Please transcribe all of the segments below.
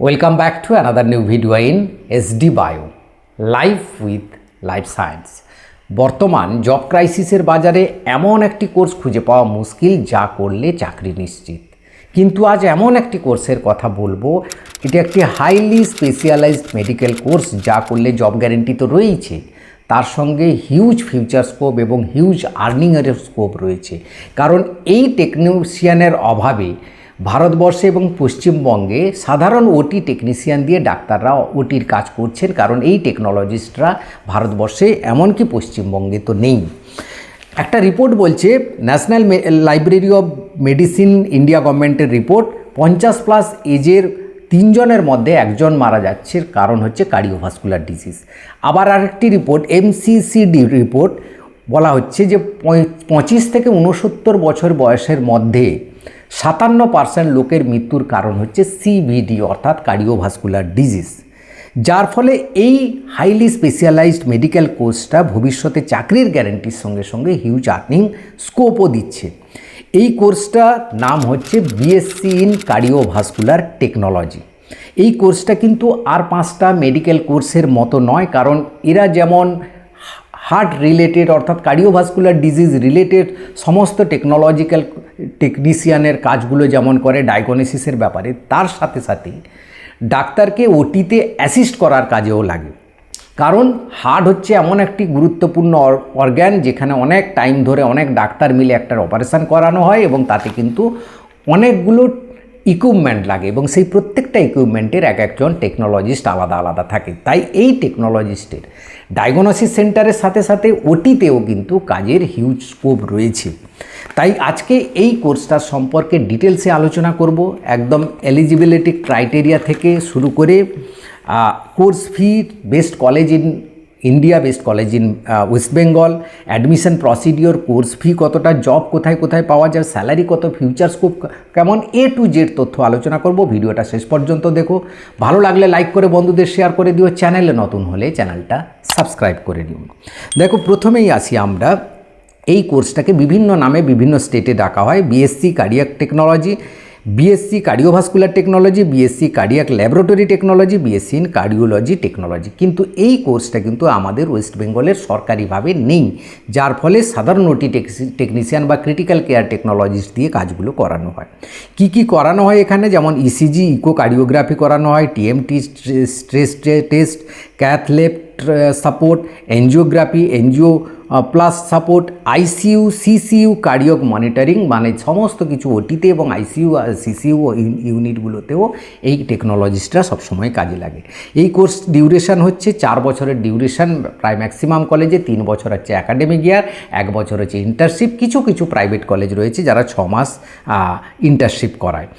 Welcome back to another new video in SD Bio, Life with Life Science. বর্তমান job ক্রাইসিসের বাজারে এমন একটি course খুঁজে পাওয়া মুশকিল যা করলে চাকরি নিশ্চিত। কিন্তু আজ এমন একটি কোর্সের কথা বলবো, এটি একটি হাইলি স্পেশালাইজড মেডিকেল কোর্স যা করলে জব গ্যারেন্টি তো রয়েছে, তার সঙ্গে হিউজ ফিউচার স্কোপ এবং হিউজ আর্নিংয়ের স্কোপ রয়েছে। কারণ এই টেকনিশিয়ানের অভাবে ভারতবর্ষে এবং পশ্চিমবঙ্গে সাধারণ ওটি টেকনিশিয়ান দিয়ে ডাক্তাররা ওটির কাজ করছেন, কারণ এই টেকনোলজিস্টরা ভারতবর্ষে এমনকি পশ্চিমবঙ্গে তো নেই। একটা রিপোর্ট বলছে, national library of medicine India গভর্নমেন্টের রিপোর্ট, 50+ এজের 3 জনের মধ্যে 1 জন মারা যাচ্ছে, কারণ হচ্ছে কার্ডিওভাস্কুলার ডিজিজ। আবার আরেকটি রিপোর্ট, MCCD রিপোর্ট, বলা হচ্ছে যে 25 থেকে 69 বছর বয়সের মধ্যে 57% লোকের মৃত্যুর কারণ হচ্ছে CVD অর্থাৎ কার্ডিওভাস্কুলার ডিজিজ। যার ফলে এই হাইলি স্পেশালাইজড মেডিকেল কোর্সটা ভবিষ্যতে চাকরির গ্যারেন্টির সঙ্গে সঙ্গে হিউজ আর্নিং স্কোপও দিচ্ছে। এই কোর্সটার নাম হচ্ছে BSc ইন কার্ডিওভাস্কুলার টেকনোলজি। এই কোর্সটা কিন্তু আর 5টা মেডিকেল কোর্সের মতো নয়, কারণ এরা যেমন হার্ট রিলেটেড অর্থাৎ কার্ডিওভাস্কুলার ডিজিজ রিলেটেড সমস্ত টেকনোলজিক্যাল টেকনিশিয়ানের কাজগুলো যেমন করে ডায়াগনোসিসের ব্যাপারে, তার সাথে সাথে ডাক্তারকে ওটিতে অ্যাসিস্ট করার কাজেও লাগে। কারণ হার্ট হচ্ছে এমন একটি গুরুত্বপূর্ণ অর্গ্যান যেখানে অনেক টাইম ধরে অনেক ডাক্তার মিলে একটা অপারেশান করানো হয় এবং তাতে কিন্তু অনেকগুলো ইকুইপমেন্ট লাগে এবং সেই প্রত্যেকটা ইকুইপমেন্টের একজন টেকনোলজিস্ট আলাদা আলাদা থাকে। তাই এই টেকনোলজিস্টের ডায়াগনোসিস সেন্টারের সাথে সাথে ওটিতেও কিন্তু কাজের হিউজ স্কোপ রয়েছে। তাই আজকে এই কোর্সটার সম্পর্কে ডিটেলসে আলোচনা করব, একদম এলিজিবিলিটি ক্রাইটেরিয়া থেকে শুরু করে course fee, best college in India, best college in West Bengal, admission procedure, course fee কতটা, জব কোথায় কোথায় পাওয়া যায়, স্যালারি কত, ফিউচার স্কোপ কেমন, A to Z তথ্য আলোচনা করব। ভিডিওটা শেষ পর্যন্ত দেখো, ভালো লাগলে লাইক করে বন্ধুদের শেয়ার করে দিও, চ্যানেলে নতুন হলে চ্যানেলটা সাবস্ক্রাইব করে নিও। দেখো, প্রথমেই আসি আমরা, এই কোর্সটাকে বিভিন্ন নামে বিভিন্ন স্টেটে ডাকা হয়। BSc cardiac technology, BSc cardiovascular technology, BSc cardiac laboratory technology, BSc in cardiology technology. কিন্তু এই কোর্সটা কিন্তু আমাদের ওয়েস্ট বেঙ্গলের সরকারিভাবে নেই, যার ফলে সাধারণ ওটি টেকনিশিয়ান বা ক্রিটিক্যাল কেয়ার টেকনোলজিস্ট দিয়ে কাজগুলো করানো হয়। কি কি করানো হয় এখানে, যেমন ECG, ইকোকার্ডিওগ্রাফি করানো হয়, TMT stress test, cath lab support, angiography, NGO plus support, ICU, CCU cardiac monitoring, মানে সমস্ত কিছু ওটিতে এবং ICU আর CCU ইউনিটগুলোতেও এই টেকনোলজিস্টরা সবসময় কাজে লাগে। এই কোর্স ডিউরেশন হচ্ছে 4 বছরের ডিউরেশন, প্রায় ম্যাক্সিমাম কলেজে 3 বছর হচ্ছে অ্যাকাডেমিক ইয়ার, 1 বছর হচ্ছে ইন্টার্নশিপ। কিছু কিছু প্রাইভেট কলেজ রয়েছে যারা 6 মাস ইন্টার্নশিপ করায়।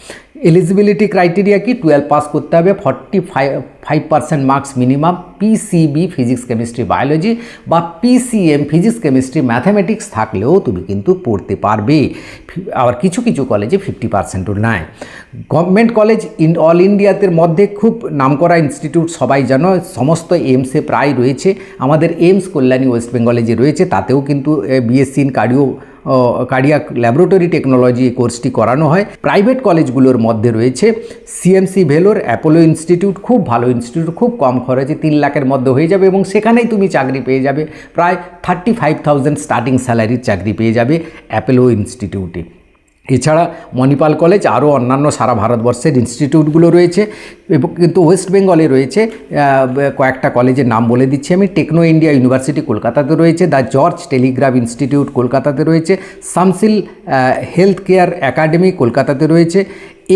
এলিজিবিলিটি ক্রাইটেরিয়া কি, 12 পাস করতে হবে, 45% marks minimum, PCB physics chemistry biology বা PCM ফিজিক্স কেমিস্ট্রি ম্যাথামেটিক্স থাকলেও তুমি কিন্তু পড়তে পারবে। আবার কিছু কিছু কলেজে 50%ও নেয়। গভর্নমেন্ট কলেজ অল ইন্ডিয়াতে মধ্যে খুব নামকরা ইনস্টিটিউট সবাই জানো, সমস্ত এইমসে প্রায় রয়েছে। আমাদের এইমস কল্যাণী ওয়েস্ট বেঙ্গলে যে রয়েছে তাতেও কিন্তু BSc in cardiac laboratory technology কোর্সটি করানো হয়। প্রাইভেট কলেজগুলোর মধ্যে রয়েছে CMC ভেলোর, অ্যাপোলো ইনস্টিটিউট, খুব ভালো ইনস্টিটিউট, খুব কম খরচে 3 লাখের মধ্যে হয়ে যাবে এবং সেখানেই তুমি চাকরি পেয়ে যাবে। প্রায় 35,000 স্টার্টিং স্যালারির চাকরি পেয়ে যাবে অ্যাপোলো ইনস্টিটিউটে। এছাড়া মণিপাল কলেজ, আরও অন্যান্য সারা ভারতবর্ষের ইনস্টিটিউটগুলো রয়েছে এবং কিন্তু ওয়েস্ট বেঙ্গলে রয়েছে কয়েকটা কলেজের নাম বলে দিচ্ছি আমি। টেকনো ইন্ডিয়া ইউনিভার্সিটি কলকাতাতে রয়েছে, দ্য জর্জ টেলিগ্রাফ ইনস্টিটিউট কলকাতাতে রয়েছে, শামসিল হেলথ কেয়ার একাডেমি কলকাতাতে রয়েছে।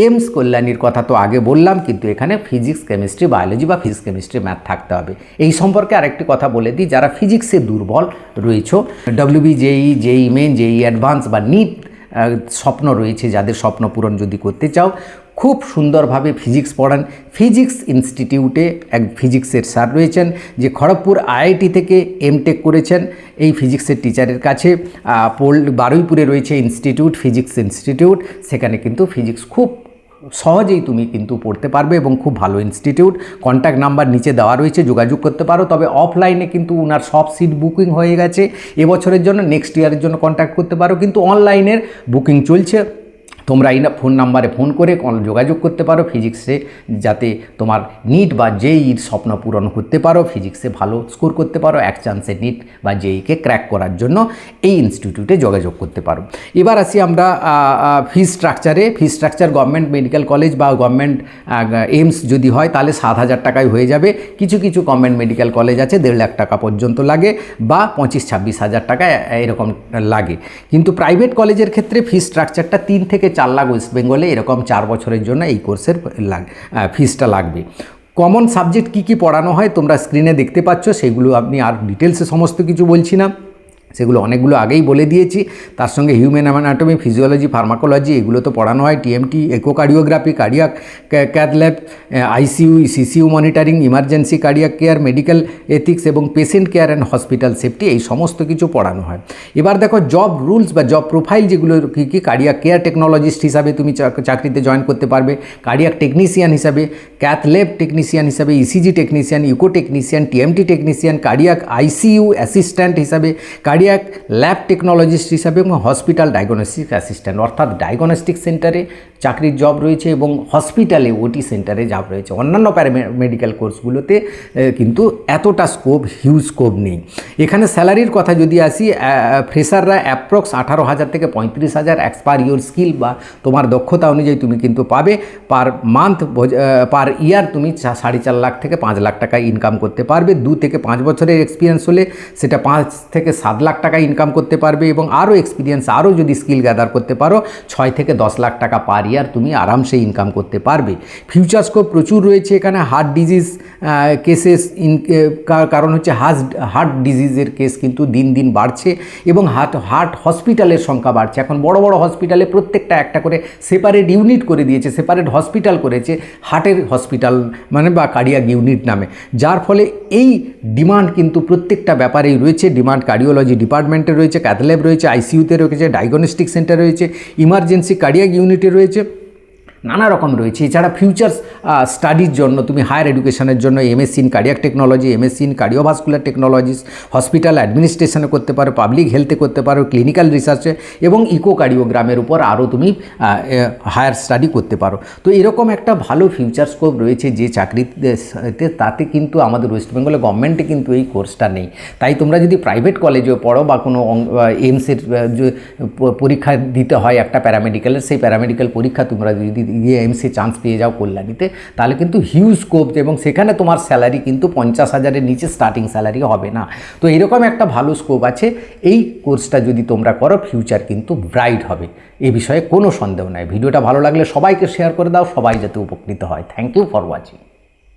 এইমস কল্যাণীর কথা তো আগে বললাম, কিন্তু এখানে ফিজিক্স কেমিস্ট্রি বায়োলজি বা ফিজিক্স কেমিস্ট্রি ম্যাথ থাকতে হবে। এই সম্পর্কে আরেকটি কথা বলে দিই, যারা ফিজিক্সে দুর্বল রয়েছে, WB, JEE, JEE main, JEE advance বা নিট স্বপ্ন রয়েছে, যাদের স্বপ্ন পূরণ যদি করতে চাও, খুব সুন্দরভাবে ফিজিক্স পড়ান। ফিজিক্স ইনস্টিটিউটে এক ফিজিক্সের স্যার রয়েছেন যে খড়গপুর IIT থেকে MTech করেছেন। এই ফিজিক্সের টিচারের কাছে বারুইপুরে রয়েছে ইনস্টিটিউট, ফিজিক্স ইনস্টিটিউট, সেখানে কিন্তু ফিজিক্স খুব সহজেই তুমি কিন্তু পড়তে পারবে এবং খুব ভালো ইনস্টিটিউট। কন্ট্যাক্ট নাম্বার নিচে দেওয়া রয়েছে, যোগাযোগ করতে পারো। তবে অফলাইনে কিন্তু ওনার সব সিট বুকিং হয়ে গেছে এবছরের জন্য, নেক্সট ইয়ারের জন্য কন্ট্যাক্ট করতে পারো, কিন্তু অনলাইনের বুকিং চলছে। তোমরা এই ফোন নাম্বারে ফোন করে যোগাযোগ করতে পারো ফিজিক্সে, যাতে তোমার নিট বা জেইর স্বপ্ন পূরণ করতে পারো, ফিজিক্সে ভালো স্কোর করতে পারো, এক চান্সে নিট বা জেইকে ক্র্যাক করার জন্য এই ইনস্টিটিউটে যোগাযোগ করতে পারো। এবার আসি আমরা ফিস স্ট্রাকচারে। ফিস স্ট্রাকচার গভর্নমেন্ট মেডিকেল কলেজ বা গভর্নমেন্ট এইমস যদি হয় তাহলে 7,000 টাকায় হয়ে যাবে। কিছু কিছু গভর্নমেন্ট মেডিকেল কলেজ আছে 1.5 লাখ টাকা পর্যন্ত লাগে বা 25-26 হাজার টাকা এরকম লাগে। কিন্তু প্রাইভেট কলেজের ক্ষেত্রে ফিস স্ট্রাকচারটা 3 থেকে 4 লাখ ওয়েস্ট বেঙ্গলে এরকম 4 বছরের জন্য এই কোর্সের ফিসটা লাগবে। কমন সাবজেক্ট কী কী পড়ানো হয় তোমরা স্ক্রিনে দেখতে পাচ্ছ, সেগুলো আপনি আর ডিটেলসে সমস্ত কিছু বলছি না, সেগুলো অনেকগুলো আগেই বলে দিয়েছি। তার সঙ্গে হিউম্যান অ্যানাটমি, ফিজিওলজি, ফার্মাকোলজি এগুলো তো পড়ানো হয়, TMT, echocardiography, cardiac cath lab, ICU, CCU monitoring, emergency cardiac care, medical ethics এবং patient care and hospital safety, এই সমস্ত কিছু পড়ানো হয়। এবার দেখো জব রুলস বা জব প্রোফাইল যেগুলো কী কী। কার্ডিয়াক কেয়ার টেকনোলজিস্ট হিসাবে তুমি চাকরিতে জয়েন করতে পারবে, কার্ডিয়াক টেকনিশিয়ান হিসাবে, ক্যাথ ল্যাব টেকনিশিয়ান হিসাবে, ECG technician, echo technician, TMT technician, cardiac ICU assistant হিসাবে, কার্ডিয়াক ল্যাব টেকনোলজিস্ট হিসাবে এবং হসপিটাল ডায়াগনস্টিক অ্যাসিস্ট্যান্ট, অর্থাৎ ডায়াগনস্টিক সেন্টারে চাকরির জব রয়েছে এবং হসপিটালে ওটি সেন্টারে জব রয়েছে। অন্যান্য প্যারামেডিক্যাল কোর্সগুলোতে কিন্তু এতটা স্কোপ, হিউজ স্কোপ নেই। এখানে স্যালারির কথা যদি আসি, ফ্রেশাররা অ্যাপ্রক্স 18,000 থেকে 35,000 অ্যাজ পার ইয়োর স্কিল বা তোমার দক্ষতা অনুযায়ী তুমি কিন্তু পাবে। পার মান্থ, পার ইয়ার তুমি 4.5 লাখ থেকে 5 লাখ টাকা ইনকাম করতে পারবে। 2 থেকে 5 বছরের এক্সপিরিয়েন্স হলে সেটা 5 থেকে 7 লাখ টাকা ইনকাম করতে পারবে এবং আরও এক্সপিরিয়েন্স, আরও যদি স্কিল গ্যাদার করতে পারো 6 থেকে 10 লাখ টাকা পার ইয়ার তুমি আরামসে ইনকাম করতে পারবে। ফিউচার স্কোপ প্রচুর রয়েছে এখানে। হার্ট ডিজিজ কেসেস কারণ হচ্ছে হার্ট ডিজিজের কেস কিন্তু দিন দিন বাড়ছে এবং হার্ট হসপিটালের সংখ্যা বাড়ছে। এখন বড় বড় হসপিটালে প্রত্যেকটা একটা করে সেপারেট ইউনিট করে দিয়েছে, সেপারেট হসপিটাল করেছে হার্টের হসপিটাল মানে বা কার্ডিয়াক ইউনিট নামে, যার ফলে এই ডিমান্ড কিন্তু প্রত্যেকটা ব্যাপারেই রয়েছে। ডিমান্ড কার্ডিওলজি ডিপার্টমেন্টে রয়েছে, ক্যাথ ল্যাব রয়েছে, আইসিইউতে রয়েছে, ডায়াগনস্টিক সেন্টার রয়েছে, ইমার্জেন্সি কার্ডিয়াক ইউনিটে রয়েছে, নানা রকম রয়েছে। এছাড়া ফিউচার্স স্টাডির জন্য তুমি হায়ার এডুকেশনের জন্য MSc in cardiac technology, MSc in cardiovascular technologies, hospital অ্যাডমিনিস্ট্রেশনে করতে পারো, পাবলিক হেলথে করতে পারো, ক্লিনিক্যাল রিসার্চে এবং ইকোকার্ডিওগ্রামের উপর আরও তুমি হায়ার স্টাডি করতে পারো। তো এরকম একটা ভালো ফিউচার স্কোপ রয়েছে যে চাকরিতে, তাতে কিন্তু আমাদের ওয়েস্ট বেঙ্গলে গভর্নমেন্টে কিন্তু এই কোর্সটা নেই। তাই তোমরা যদি প্রাইভেট কলেজেও পড়ো বা কোনো এইমসের পরীক্ষা দিতে হয় একটা প্যারামেডিক্যালের, সেই প্যারামেডিক্যাল পরীক্ষা তোমরা যদি গিয়ে এইমসে চান্স পেয়ে যাও কল্যাণীতে, তাহলে কিন্তু হিউজ স্কোপ এবং সেখানে তোমার স্যালারি কিন্তু 50,000-এর নিচে স্টার্টিং স্যালারি হবে না। তো এরকম একটা ভালো স্কোপ আছে। এই কোর্সটা যদি তোমরা করো ফিউচার কিন্তু ব্রাইট হবে, এ বিষয়ে কোনো সন্দেহ নাই। ভিডিওটা ভালো লাগলে সবাইকে শেয়ার করে দাও, সবাই যাতে উপকৃত হয়। Thank you for watching.